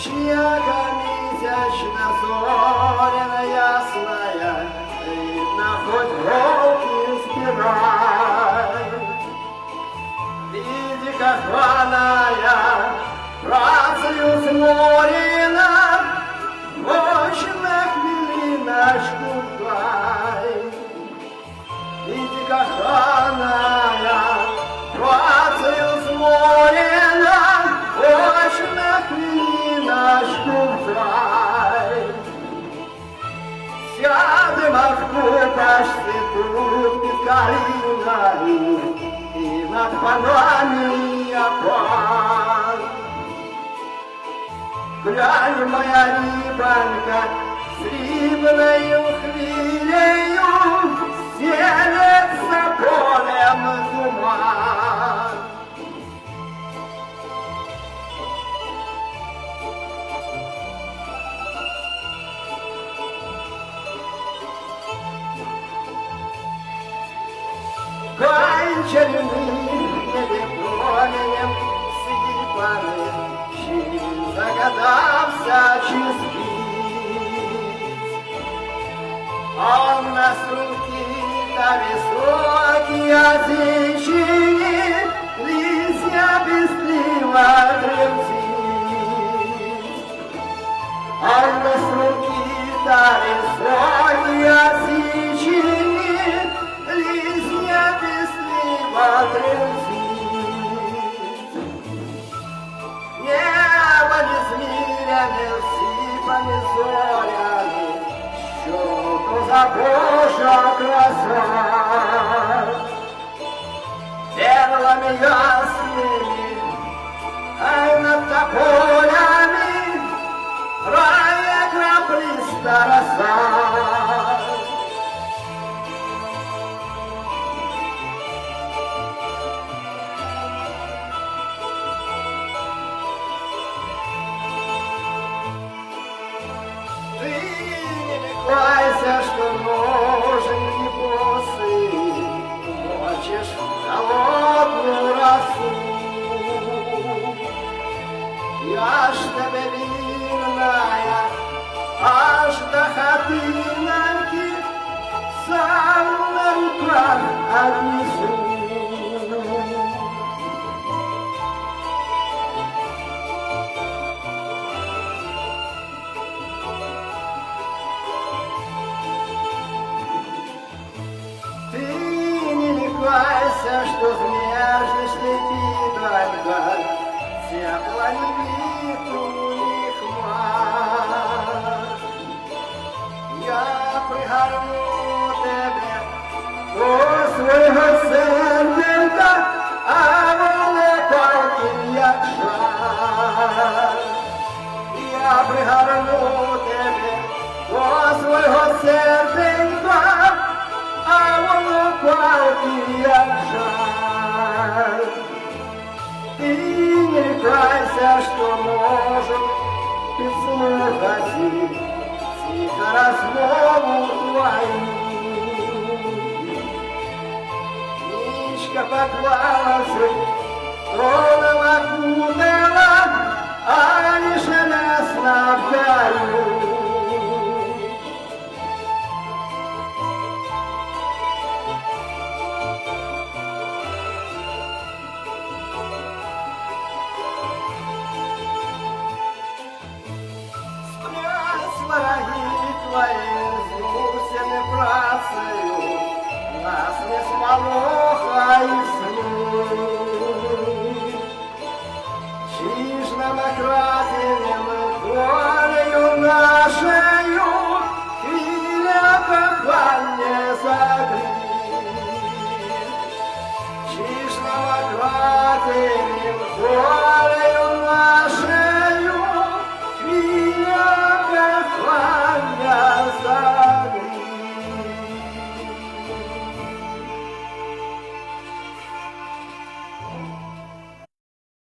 Чьяка месячно зоряна ясная, видно хоть волки спирай. Види, как рваная, працею сморена, мощных хвилиночку дай. Види, как рваная, працею сморена, мощных хвилиночку дай. Сядем в купашце тут під калиною, и над панами опал. Глянь, моя рибонька, с рибною хвилею селится полем туман. Кончены небеполем сыпаны, щит загадався чи спить. Он на струнки та високі язичині, листя пестливо трепцить. Он на струнки та високі язичині, листя пестливо трепцить. Небо незміряне всипане зорями, що то за Божа краса. Перлами ясними, ай над тополями грає краплиста роса. Кайся, что ноженьки босые, мочишь холодную росу. Я ж тебе винная, аж до хатинки сам на руках отнесу. Что знежишь лепит вольга, тепло лепит у них мать. Я пригорну тебе до свого серденька, а воно палки як жаль. Я пригорну тебе до свого серденька, а воно палки як жаль. Ты не рекайся, что можем підслухати тихо розмову твою. Нічка поклалася, тронула кутила, а лише несла вдалю. Вороги твои змусені працею, нас не смолоха і сни. Чи ж нам на край